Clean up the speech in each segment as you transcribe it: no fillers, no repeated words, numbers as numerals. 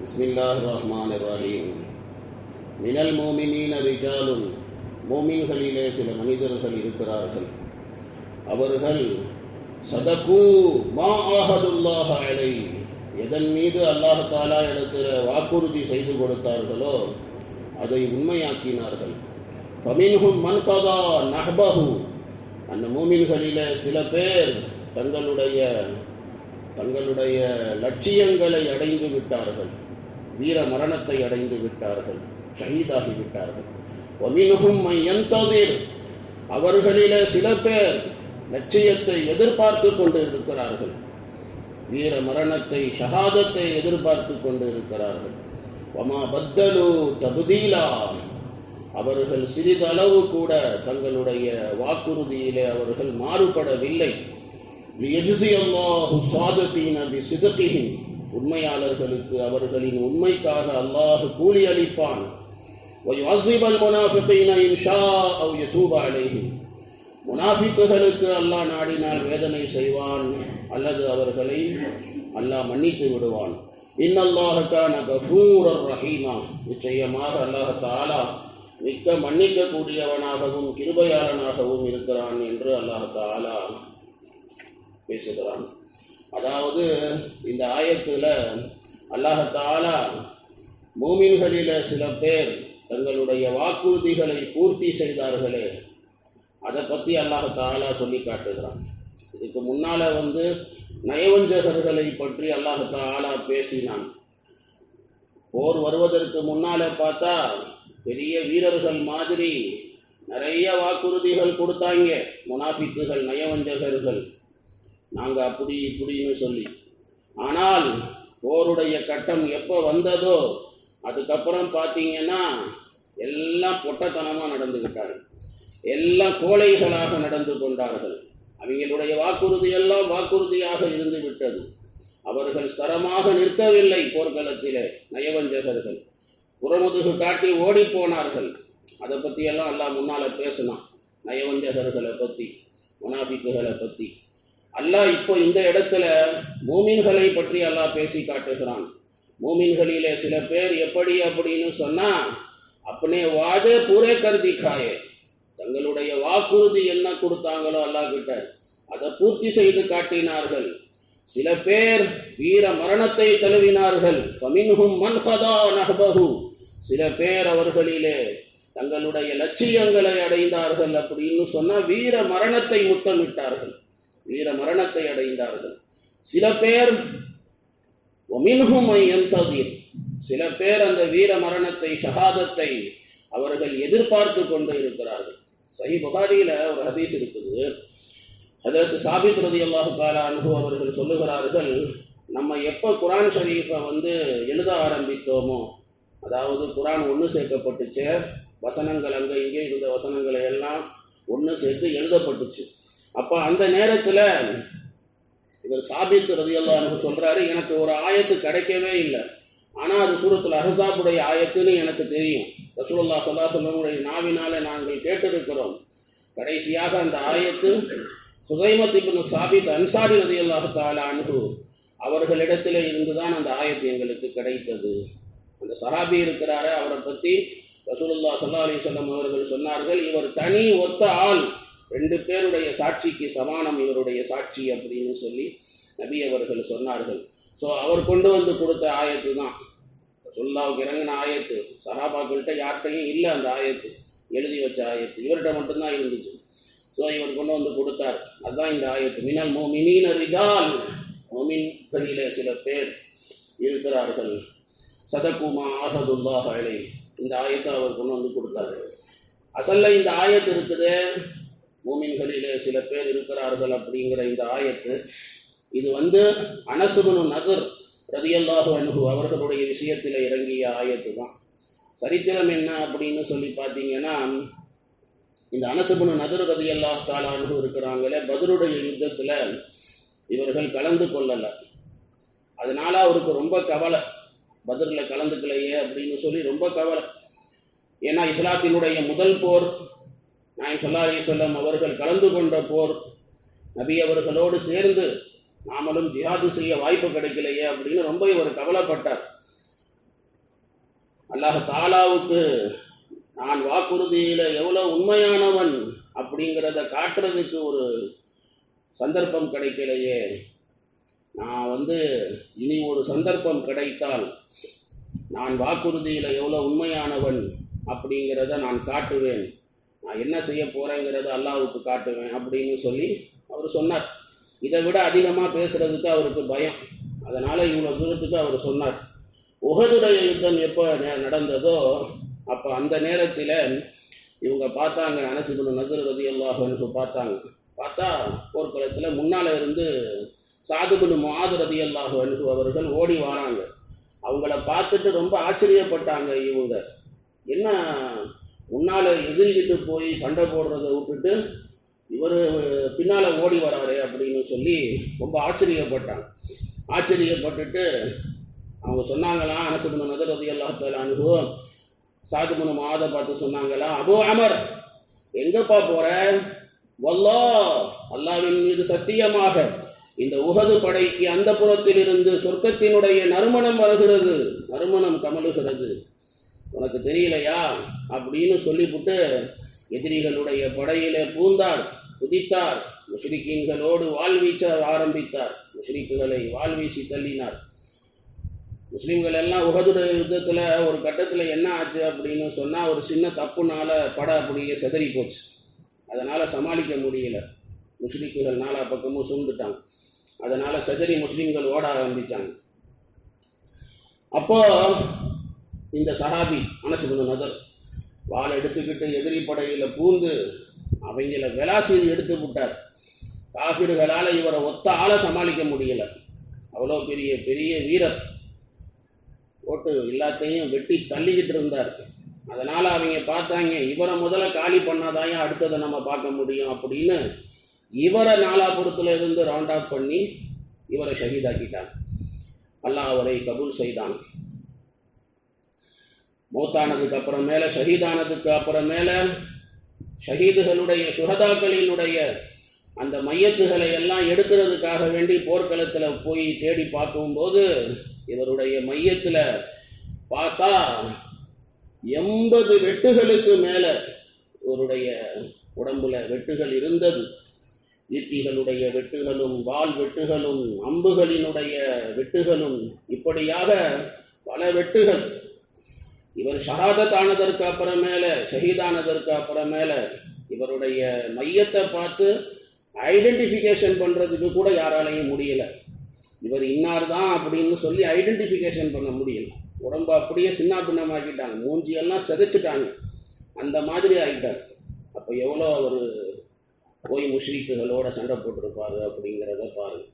பிஸ்மில்லாஹிர் ரஹ்மானிர் ரஹீம். மினல் மோமினீன ரிஜாலுன், மோமின்களிலே சில மனிதர்கள் இருக்கிறார்கள். அவர்கள் சதகு மா ஆஹதுல்லாஹ அலை, எதன் மீது அல்லாஹ் தஆலா இடத்தில் வாக்குறுதி செய்து கொடுத்தார்களோ அதை உண்மையாக்கினார்கள். ஃபமின்ஹும் மன் கதா நஹ்பஹு, அந்த மோமின்களிலே சில பேர் தங்களுடைய லட்சியங்களை அடைந்து விட்டார்கள், வீர மரணத்தை அடைந்து விட்டார்கள், ஷஹீதாகி விட்டார்கள். வமின்ஹும் மன் யன்ததிர், அவர்களிலே சில பேர் லட்சியத்தை எதிர்பார்த்து கொண்டு இருக்கிறார்கள், வீர மரணத்தை ஷஹாதத்தை எதிர்பார்த்து கொண்டு இருக்கிறார்கள். வமா பத்தலு தப்தீலா, அவர்கள் சிறிதளவு கூட தங்களுடைய வாக்குறுதியிலே அவர்கள் மாறுபடவில்லை. லியஜ்ஸி அல்லாஹு ஸாதிகீன பிஸித்கிஹிம், உண்மையாளர்களுக்கு அவர்களின் உண்மைக்காக அல்லாஹ் கூலி அளிப்பான். வயுஅஸிபல் முனாஃபிகீன இன் ஷாஅ அவ் யதூப அலைஹிம், முனாஃபிக்குகளுக்கு அல்லாஹ் நாடினால் வேதனை செய்வான் அல்லது அவர்களை அல்லாஹ் மன்னித்து விடுவான். இன்னல்லாஹ கான கஃபூரர் ரஹீமா, நிச்சயமாக அல்லாஹ் தஆலா மிக்க மன்னிக்க கூடியவனாகவும் கிருபையாளனாகவும் இருக்கிறான் என்று அல்லாஹ் தஆலா பேசுகிறான். அதாவது இந்த ஆயத்தில் அல்லாஹ் தஆலா மூமின்களில் சில பேர் தங்களுடைய வாக்குறுதிகளை பூர்த்தி செய்தார்களே அதை பற்றி அல்லாஹ் தஆலா சொல்லி காட்டுகிறான். இதுக்கு முன்னால் நயவஞ்சகர்களை பற்றி அல்லாஹ் தஆலா பேசினான். போர் வருவதற்கு முன்னால் பார்த்தா பெரிய வீரர்கள் மாதிரி நிறைய வாக்குறுதிகள் கொடுத்தாங்க முனாஃபிக்குகள், நயவஞ்சகர்கள், நாங்கள் அப்படி இப்படின்னு சொல்லி. ஆனால் போருடைய கட்டம் எப்போ வந்ததோ அதுக்கப்புறம் பார்த்தீங்கன்னா எல்லாம் பொட்டத்தனமாக நடந்துக்கிட்டாங்க, எல்லாம் கோழைகளாக நடந்து கொண்டார்கள். அவங்களுடைய வாக்குறுதி எல்லாம் வாக்குறுதியாக இருந்து விட்டது. அவர்கள் ஸ்தரமாக நிற்கவில்லை போர்க்களத்திலே. நயவஞ்சகர்கள் புறமுதுகு காட்டி ஓடி போனார்கள். அதை பற்றியெல்லாம் அல்லாஹ் முன்னால் பேசினான், நயவஞ்சகர்களை பற்றி, முனாஃபிக்குகளை பற்றி. அல்லாஹ் இப்போ இந்த இடத்துல மூமின்களை பற்றி அல்லாஹ் பேசி காட்டுகிறான். மூமின்களிலே சில பேர் எப்படி அப்படின்னு சொன்னால், அப்பனே வாதே பூரே கருதி காயே, தங்களுடைய வாக்குறுதி என்ன கொடுத்தாங்களோ அல்லாஹ் கிட்ட அதை பூர்த்தி செய்து காட்டினார்கள். சில பேர் வீர மரணத்தை தழுவினார்கள். ஃபமின்ஹும் மன் கதா நஹ்பஹு, சில பேர் அவர்களிலே தங்களுடைய லட்சியங்களை அடைந்தார்கள். அப்படின்னு சொன்னால் வீர மரணத்தை முத்தமிட்டார்கள், வீர மரணத்தை அடைந்தார்கள். சில பேர் வமின்ஹும் மன் யன்ததிர், சில பேர் அந்த வீர மரணத்தை ஷஹாதத்தை அவர்கள் எதிர்பார்த்து கொண்டு இருக்கிறார்கள். சஹீஹ் புகாரியில் ஒரு ஹதீஸ் இருக்குது. ஹஜ்ரத் சாபித் ரலியல்லாஹு தஆலா அன்ஹு அவர்கள் சொல்லுகிறார்கள், நம்ம எப்போ குர்ஆன் ஷரீஃபை எழுத ஆரம்பித்தோமோ, அதாவது குர்ஆன் ஒன்று சேர்க்கப்பட்டுச்சு, வசனங்கள் அங்கே இங்கே இருந்த வசனங்களை எல்லாம் ஒன்று சேர்த்து எழுதப்பட்டுச்சு. அப்போ அந்த நேரத்தில் இவர் சாபித் ரலியல்லாஹு அன்ஹு சொல்கிறாரு, எனக்கு ஒரு ஆயத்து கிடைக்கவே இல்லை, ஆனால் அது சூரத்துல் அஹ்ஸாபுடைய ஆயத்துன்னு எனக்கு தெரியும். ரசூலுல்லாஹி ஸல்லல்லாஹு அலைஹி வஸல்லம் நாவினாலே நாங்கள் கேட்டிருக்கிறோம். கடைசியாக அந்த ஆயத்து ஹுதைமத் இப்னு சாபித் அன்சாரி ரலியல்லாஹு தஆலா அன்ஹு அவர்களிடத்தில் இருந்துதான் அந்த ஆயத்து எங்களுக்கு கிடைத்தது. அந்த சஹாபி இருக்கிறாரு, அவரை பற்றி ரசூலுல்லாஹி ஸல்லல்லாஹு அலைஹி வஸல்லம் அவர்கள் சொன்னார்கள், இவர் தனி ஒத்த ஆள், 2 பேருடைய சாட்சிக்கு சமானம் இவருடைய சாட்சி அப்படின்னு சொல்லி நபி அவர்கள் சொன்னார்கள். ஸோ அவர் கொண்டு கொடுத்த ஆயத்து தான் ரசூலுல்லாஹ்வுக்கு இறங்கின ஆயத்து. சஹாபாக்கள்கிட்ட யார்கிட்டையும் இல்லை அந்த ஆயத்து, எழுதி வச்ச ஆயத்து, இவர்கிட்ட மட்டும்தான் இருந்துச்சு. ஸோ இவர் கொண்டு கொடுத்தார். அதுதான் இந்த ஆயத்து. மினல் மோமினீன ரிஜால், மோமின்களிலே சில பேர் இருக்கிறார்கள். சதகுமா ஆஹதுல்லாஹ அலை, இந்த ஆயத்தை அவர் கொண்டு கொடுத்தார். அசல்ல இந்த ஆயத்து இருக்குது, மோமின்களிலே சில பேர் இருக்கிறார்கள் அப்படிங்கிற இந்த ஆயத்து. இது அனஸ் இப்னு நதர் ரலியல்லாஹு அன்ஹு அவர்களுடைய விஷயத்தில் இறங்கிய ஆயத்து தான். சரித்திரம் என்ன அப்படின்னு சொல்லி பார்த்தீங்கன்னா, இந்த அனஸ் இப்னு நதர் ரலியல்லாஹு தஆலா அன்ஹு இருக்கிறாங்களே, பத்ருடைய யுத்தத்தில் இவர்கள் கலந்து கொள்ளலை. அதனால அவருக்கு ரொம்ப கவலை, பத்ரில் கலந்துக்கலையே அப்படின்னு சொல்லி ரொம்ப கவலை. ஏன்னா இஸ்லாத்தினுடைய முதல் போர், நாயகம் ஸல்லல்லாஹு அலைஹி வஸல்லம் அவர்கள் கலந்து கொண்ட போர், நபி அவர்களோடு சேர்ந்து நாமளும் ஜிஹாது செய்ய வாய்ப்பு கிடைக்கலையே அப்படின்னு ரொம்ப இவர் கவலைப்பட்டார். அல்லாஹ் தாலாவுக்கு நான் வாக்குறுதியில் எவ்வளோ உண்மையானவன் அப்படிங்கிறத காட்டுறதுக்கு ஒரு சந்தர்ப்பம் கிடைக்கலையே. நான் இனி ஒரு சந்தர்ப்பம் கிடைத்தால் நான் வாக்குறுதியில் எவ்வளோ உண்மையானவன் அப்படிங்கிறத நான் காட்டுவேன். நான் என்ன செய்ய போகிறேங்கிறத அல்லாஹ்வுக்கு காட்டுவேன் அப்படின்னு சொல்லி அவர் சொன்னார். இதை விட அதிகமாக பேசுகிறதுக்கு அவருக்கு பயம். அதனால் இவ்வளோ தூரத்துக்கு அவர் சொன்னார். உஹதுடைய யுத்தம் எப்போ நடந்ததோ அப்போ அந்த நேரத்தில் இவங்க பார்த்தாங்க, அனஸ் இப்னு நத்ர் ரலியல்லாஹு அன்ஹு பார்த்தா போர்க்களத்தில் முன்னால் இருந்து சாத் இப்னு முஆத் ரலியல்லாஹு அன்ஹு அவர்கள் ஓடி வராங்க. அவங்கள பார்த்துட்டு ரொம்ப ஆச்சரியப்பட்டாங்க. இவங்க என்ன முன்னால் எதிரிக்கிட்டு போய் சண்டை போடுறத விட்டுட்டு இவர் பின்னால் ஓடி வராரு அப்படின்னு சொல்லி ரொம்ப ஆச்சரியப்பட்டுட்டு அவங்க சொன்னாங்களாம், அனஸ் இப்னு நத்ர் ரலியல்லாஹு தஆலா அன்ஹு சாத் இப்னு முஆதை பார்த்து சொன்னாங்களாம், அபூ அமர் எங்கப்பா போற? வல்லாஹ், அல்லாஹ்வின் மீது சத்தியமாக இந்த உஹது படைக்கு அந்த புறத்தில் இருந்து சொர்க்கத்தினுடைய நறுமணம் வருகிறது, நறுமணம் கமழுகிறது, உனக்கு தெரியலையா அப்படின்னு சொல்லிவிட்டு எதிரிகளுடைய படையிலே பூந்தார், குதித்தார், முஷ்ரிக்கீன்களோடு வாழ்வீச்ச ஆரம்பித்தார். முஷ்ரிக்குகளை வாழ்வீசி தள்ளினார். முஸ்லீம்கள் எல்லாம் உஹதுடைய யுத்தத்தில் ஒரு கட்டத்தில் என்ன ஆச்சு அப்படின்னு சொன்னால், ஒரு சின்ன தப்புனால படை அப்படியே செதறி போச்சு. அதனால் சமாளிக்க முடியல. முஷ்ரிக்குகள் நாலா பக்கமும் சூழ்ந்துட்டாங்க. அதனால் செதறி முஸ்லீம்கள் ஓட ஆரம்பித்தாங்க. அப்போ இந்த சஹாபி அனஸ் இப்னு நத்ர் வாளை எடுத்துக்கிட்டு எதிரி படையில் பூந்து அவங்கள விளாசி எடுத்து விட்டார். காஃபிர்களால் இவரை ஒத்த ஆளை சமாளிக்க முடியல. அவ்வளோ பெரிய பெரிய வீரர், போட்டு எல்லாத்தையும் வெட்டி தள்ளிக்கிட்டு இருந்தார். அதனால் அவங்க பார்த்தாங்க, இவரை முதல்ல காலி பண்ணாதான் அடுத்ததை நம்ம பார்க்க முடியும் அப்படின்னு இவரை நாலாபுரத்தில் இருந்து ரவுண்ட் ஆஃப் பண்ணி இவரை ஷஹீதாக்கிட்டான். அல்லாஹ் அவரை கபூல் செய்தான். மௌத்தானதுக்கு அப்புறமேல, ஷஹீதானதுக்கு அப்புறமேல ஷஹீதுகளுடைய சுஹதாக்களினுடைய அந்த மையத்துகளை எல்லாம் எடுக்கிறதுக்காக வேண்டி போர்க்களத்தில் போய் தேடி பார்க்கும்போது இவருடைய மையத்தில் பார்த்தா 80 வெட்டுகளுக்கு மேலே இவருடைய உடம்புல வெட்டுகள் இருந்தது. ஈட்டிகளுடைய வெட்டுகளும், வாள் வெட்டுகளும், அம்புகளினுடைய வெட்டுகளும், இப்படியாக பல வெட்டுகள். இவர் ஷஹாதத் ஆனதற்கு அப்புறமேல, ஷஹீதானதற்கு அப்புறமேல இவருடைய மையத்தை பார்த்து ஐடென்டிஃபிகேஷன் பண்ணுறதுக்கு கூட யாராலையும் முடியலை. இவர் இன்னார் தான் அப்படின்னு சொல்லி ஐடென்டிஃபிகேஷன் பண்ண முடியல. உடம்பு அப்படியே சின்ன பின்னமாக்கிட்டாங்க, மூஞ்சியெல்லாம் செதைச்சிட்டாங்க, அந்த மாதிரி ஆகிட்டார். அப்போ எவ்வளோ அவர் போய் முஷ்ரிக்குகளோட சண்டை போட்டிருப்பார் அப்படிங்கிறத பாருங்க.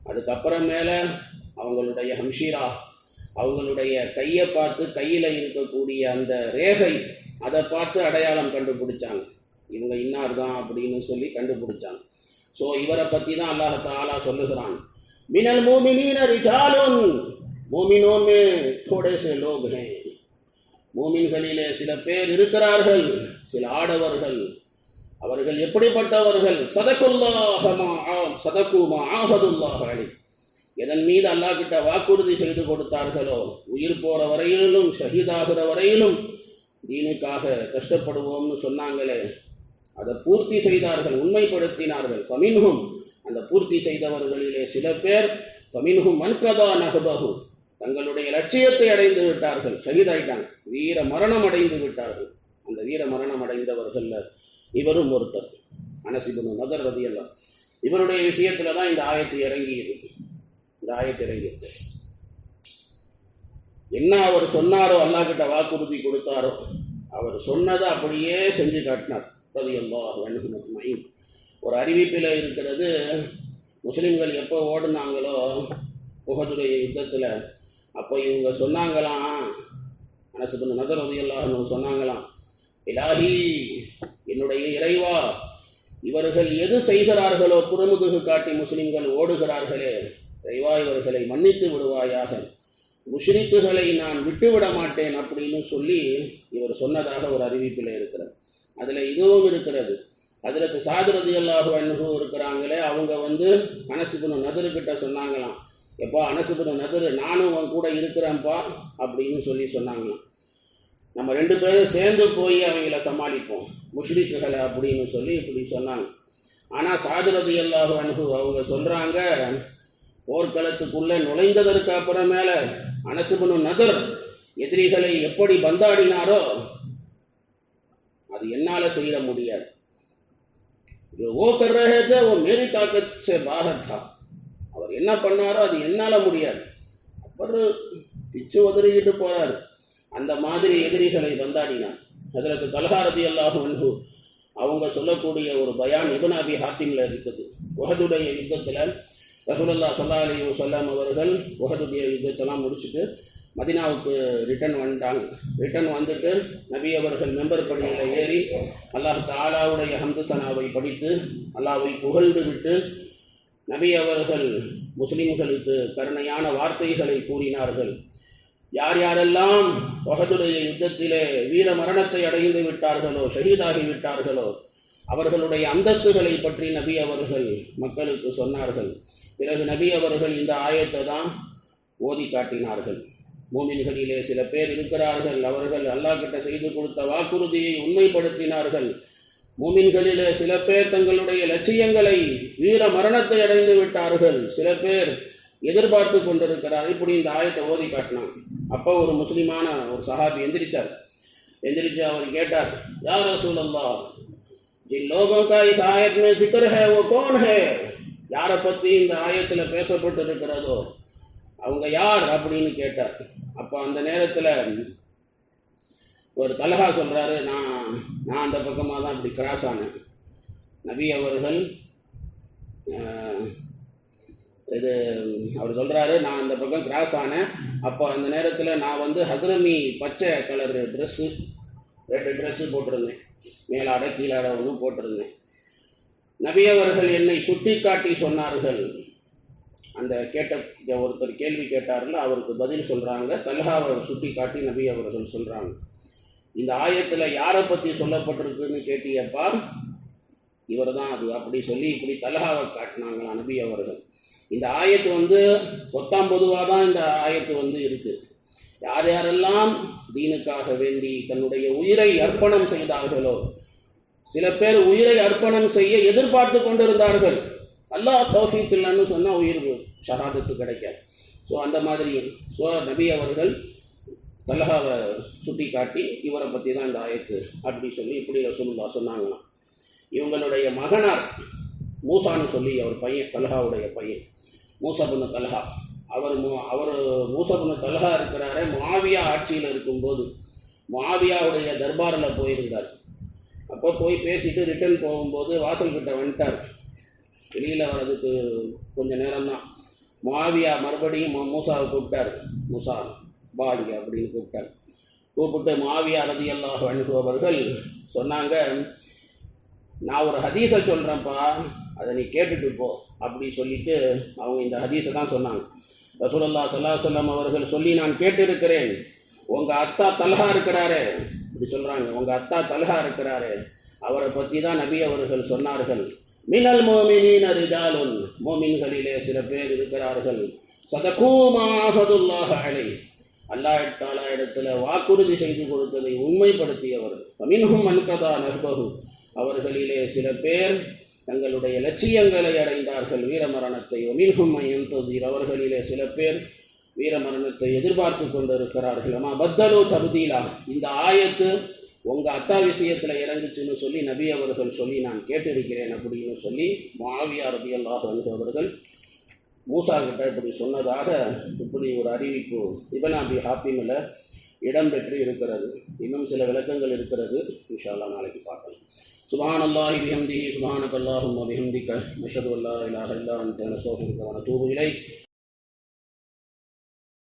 அதுக்கப்புறமேல அவங்களுடைய ஹம்ஷீரா, அவங்களுடைய கையை பார்த்து, கையில் இருக்கக்கூடிய அந்த ரேகை, அதை பார்த்து அடையாளம் கண்டுபிடிச்சாங்க. இவங்க இன்னார் தான் அப்படின்னு சொல்லி கண்டுபிடிச்சாங்க. ஸோ இவரை பற்றி தான் அல்லாஹ் தஆலா சொல்லுகிறான், மினல் மூமினீன ரிஜாலுன், மூமினோன் மே தோடே சே லோக் ஹே, மூமின்களிலே சில பேர் இருக்கிறார்கள், சில ஆடவர்கள். அவர்கள் எப்படிப்பட்டவர்கள்? சதகு மா ஆஹதுல்லாஹ் அலைஹி, எதன் மீது அல்லாஹ் கிட்ட வாக்குறுதி செய்து கொடுத்தார்களோ, உயிர் போகிற வரையிலும் ஷஹீதாகிற வரையிலும் தீனுக்காக கஷ்டப்படுவோம்னு சொன்னாங்களே, அதை பூர்த்தி செய்தார்கள், உண்மைப்படுத்தினார்கள். ஃபமின்ஹும், அந்த பூர்த்தி செய்தவர்களிலே சில பேர், ஃபமின்ஹும் மன்கதா நஹபஹு, தங்களுடைய லட்சியத்தை அடைந்து விட்டார்கள், ஷஹீதாயிட்டாங்க, வீர மரணம் அடைந்து விட்டார்கள். அந்த வீர மரணம் அடைந்தவர்கள் இவரும் ஒருத்தர், அனஸ் இப்னு நத்ர் ரலியல்லாஹு. இவருடைய விஷயத்தில் தான் இந்த ஆயத்து இறங்கியது. என்ன அவர் சொன்னாரோ, அல்லாஹ் கிட்ட வாக்குறுதி கொடுத்தாரோ, அவர் சொன்னதை அப்படியே செஞ்சு காட்டினார் ரலியல்லாஹு அன்ஹு அஜ்மஈன். ஒரு அறிவிப்பில் இருக்கிறது, முஸ்லீம்கள் எப்போ ஓடுனாங்களோ உஹதுடைய யுத்தத்தில், அப்போ இவங்க சொன்னாங்களாம், அனஸ் இப்னு நத்ர் ரலியல்லாஹு அன்ஹு சொன்னாங்களாம், இலாஹி, என்னுடைய இறைவா, இவர்கள் எது செய்கிறார்களோ புறமுதுகு காட்டி முஸ்லிம்கள் ஓடுகிறார்களே, இறைவா இவர்களை மன்னித்து விடுவாயாக, முஷ்ரிக்குகளை நான் விட்டுவிட மாட்டேன் அப்படின்னு சொல்லி இவர் சொன்னதாக ஒரு அறிவிப்பில் இருக்கிறது. அதில் இதுவும் இருக்கிறது, ஹஜ்ரத் சாத் ரலியல்லாஹு அன்ஹு இருக்கிறாங்களே, அவங்க அனஸ் இப்னு நத்ர் கிட்ட சொன்னாங்களாம், எப்பா அனஸ் இப்னு நத்ர், நானும் உன் கூட இருக்கிறேன்ப்பா அப்படின்னு சொல்லி சொன்னாங்களாம். நம்ம 2 பேரும் சேர்ந்து போய் அவங்கள சமாளிப்போம் முஷ்ரிக்குகளை அப்படின்னு சொல்லி இப்படி சொன்னாங்க. ஆனால் சாது ரலியல்லாஹு அன்ஹு அவங்க சொல்கிறாங்க, போர்க்களத்துக்குள்ளே நுழைந்ததற்கு அப்புறமேல அனஸ் இப்னு நதர் எதிரிகளை எப்படி பந்தாடினாரோ அது என்னால் செய்ய முடியாது. ஓ கர் ரஹே தே ஓ மேரி தாக்கத் சே பாஹர் தா. அவர் என்ன பண்ணாரோ அது என்னால் முடியாது. அவர் பிச்சு உதறிக்கிட்டு போகிறாரு. அந்த மாதிரி எதிரிகளை பந்தாடினார். ஹஜ்ரத் தல்ஹா ரலியல்லாஹு அன்ஹு அவங்க சொல்லக்கூடிய ஒரு பயான் இப்னு அபி ஹாத்திமில் இருக்குது. உஹதுடைய யுத்தத்தில் ரசூலுல்லாஹி ஸல்லல்லாஹு அலைஹி வஸல்லம் அவர்கள் உஹதுடைய யுத்தத்தெல்லாம் முடிச்சுட்டு மதீனாவுக்கு ரிட்டர்ன் வந்துட்டாங்க. ரிட்டர்ன் வந்துட்டு நபி அவர்கள் மெம்பர் படியில் ஏறி அல்லாஹ் தஆலாவுடைய ஹம்து சனாவை படித்து அல்லாஹ்வை புகழ்ந்து விட்டு நபி அவர்கள் முஸ்லிம்களுக்கு கருணையான வார்த்தைகளை கூறினார்கள். யார் யாரெல்லாம் உஹதுடைய யுத்தத்திலே வீர மரணத்தை அடைந்து விட்டார்களோ, ஷஹீதாகி விட்டார்களோ, அவர்களுடைய அந்தஸ்துகளை பற்றி நபி அவர்கள் மக்களுக்கு சொன்னார்கள். பிறகு நபி அவர்கள் இந்த ஆயத்தை தான் ஓதி காட்டினார்கள். மூமின்களிலே சில பேர் இருக்கிறார்கள், அவர்கள் அல்லாஹ் கிட்ட செய்து கொடுத்த வாக்குறுதியை உண்மைப்படுத்தினார்கள். மூமின்களிலே சில பேர் தங்களுடைய லட்சியங்களை வீர மரணத்தை அடைந்து விட்டார்கள், சில பேர் எதிர்பார்த்து கொண்டிருக்கிறார். இப்படி இந்த ஆயத்தை ஓதி காட்டினாங்க. அப்போ ஒரு முஸ்லிமான ஒரு சஹாபி எந்திரிச்சார். எந்திரிச்சு அவர் கேட்டார், யா ரசூலல்லாஹ், जिन लोगों का इस आयत में जिक्र है वो कौन है? யாரை பற்றி இந்த ஆயத்தில் பேசப்பட்டிருக்கிறதோ அவங்க யார் அப்படின்னு கேட்டார். அப்போ அந்த நேரத்தில் ஒரு தல்ஹா சொல்கிறாரு, நான் அந்த பக்கமாக தான் இப்படி கிராஸ் ஆனேன். நபி அவர்கள் அவர் சொல்கிறாரு, நான் அந்த பக்கம் கிராஸ் ஆனேன். அப்போ அந்த நேரத்தில் நான் வந்து ஹஸ்ரமி பச்சை கலர் ட்ரெஸ்ஸு, ரெண்டு ட்ரெஸ்ஸு போட்டிருந்தேன், மேலாடை கீழாடை ஒன்றும் போட்டிருந்தேன். நபி அவர்கள் என்னை சுட்டி காட்டி சொன்னார்கள். அந்த ஒருத்தர் கேள்வி கேட்டார்ல, அவருக்கு பதில் சொல்கிறாங்க, தல்ஹாவை சுட்டி காட்டி நபி அவர்கள் சொல்கிறாங்க, இந்த ஆயத்தில் யாரை பற்றி சொல்லப்பட்டிருக்குன்னு கேட்டியப்பா, இவர் தான் அது அப்படி சொல்லி இப்படி தல்ஹாவை காட்டினாங்களா நபி அவர்கள். இந்த ஆயத்து வந்து பொதுவாக தான் இந்த ஆயத்து வந்து இருக்குது. யார் யாரெல்லாம் தீனுக்காக வேண்டி தன்னுடைய உயிரை அர்ப்பணம் செய்தார்களோ, சில பேர் உயிரை அர்ப்பணம் செய்ய எதிர்பார்த்து கொண்டிருந்தார்கள். அல்லாஹ் தௌஃபீக் இல்லைன்னு சொன்னால் உயிர் ஷஹாதத்து கிடைக்காது. ஸோ அந்த மாதிரி நபி அவர்கள் தல்ஹாவை சுட்டி காட்டி இவரை பற்றி தான் இந்த ஆயத்து அப்படி சொல்லி இப்படி ரசூலுல்லாஹ் சொன்னாங்களாம். இவங்களுடைய மகனார் மூசான்னு சொல்லி அவர் பையன், தல்ஹாவுடைய பையன் மூஸா இப்னு தல்ஹா. அவர் மூஸா இப்னு தல்ஹா இருக்கிறாரே, முஆவியா ஆட்சியில் இருக்கும்போது முஆவியாவுடைய தர்பாரில் போயிருந்தார். அப்போ போய் பேசிட்டு ரிட்டர்ன் போகும்போது வாசல்கிட்ட வந்துட்டார். வெளியில் வர்றதுக்கு கொஞ்சம் நேரம்தான். முஆவியா மறுபடியும் மூசாவை கூப்பிட்டார். மூசா பா இங்கே அப்படின்னு கூப்பிட்டார். கூப்பிட்டு முஆவியா ரலியல்லாஹு அன்ஹு அவர்கள் சொன்னாங்க, நான் ஒரு ஹதீஸை சொல்கிறேன்ப்பா, அதை நீ கேட்டுட்டு போ அப்படி சொல்லிட்டு அவங்க இந்த ஹதீஸை தான் சொன்னாங்க. ரசூலுல்லாஹி ஸல்லல்லாஹு அலைஹி வஸல்லம் அவர்கள் சொல்லி நான் கேட்டிருக்கிறேன், உங்கள் அத்தா தல்ஹா இருக்கிறாரே, இப்படி சொல்கிறாங்க, உங்கள் அத்தா தல்ஹா இருக்கிறாரே, அவரை பற்றி தான் நபி அவர்கள் சொன்னார்கள், மினல் மோமினீன ரிஜாலுன், மோமின்களிலே சில பேர் இருக்கிறார்கள், சதகூ மா அஹதுல்லாஹ அலைஹி, அல்லாஹ் தஆலா இடத்துல வாக்குறுதி செய்து கொடுத்ததை உண்மைப்படுத்தியவர்கள், மின்ஹும் மன் கதா நஹ்பஹு, அவர்களிலே சில பேர் தங்களுடைய லட்சியங்களை அடைந்தார்கள், வீரமரணத்தை, மின்ஹும் மன் யன்தஸிர், அவர்களிலே சில பேர் வீரமரணத்தை எதிர்பார்த்து கொண்டிருக்கிறார்கள். அம்மா பத்தலு தப்தீலா, இந்த ஆயத்து உங்கள் அத்தா விஷயத்தில் இறங்குச்சுன்னு சொல்லி நபி அவர்கள் சொல்லி நான் கேட்டிருக்கிறேன் அப்படின்னு சொல்லி முஆவியா ரலியல்லாஹு அன்ஹு அவர்கள் மூசா கிட்ட இப்படி சொன்னதாக இப்படி ஒரு அறிவிப்பு இப்னு அபி ஹாத்திமில் இடம்பெற்று இருக்கிறது. இன்னும் சில விளக்கங்கள் இருக்கிறது, இன்ஷா அல்லாஹ் நாளைக்கு பார்க்கலாம். சுப்ஹானல்லாஹி பிஹம்திஹி சுப்ஹானக்கல்லாஹும்ம பிஹம்திக நஷ்ஹது அல்லா இலாஹா இல்லா அன்த நஸ்தக்ஃபிருக வ நதூபு இலைக்.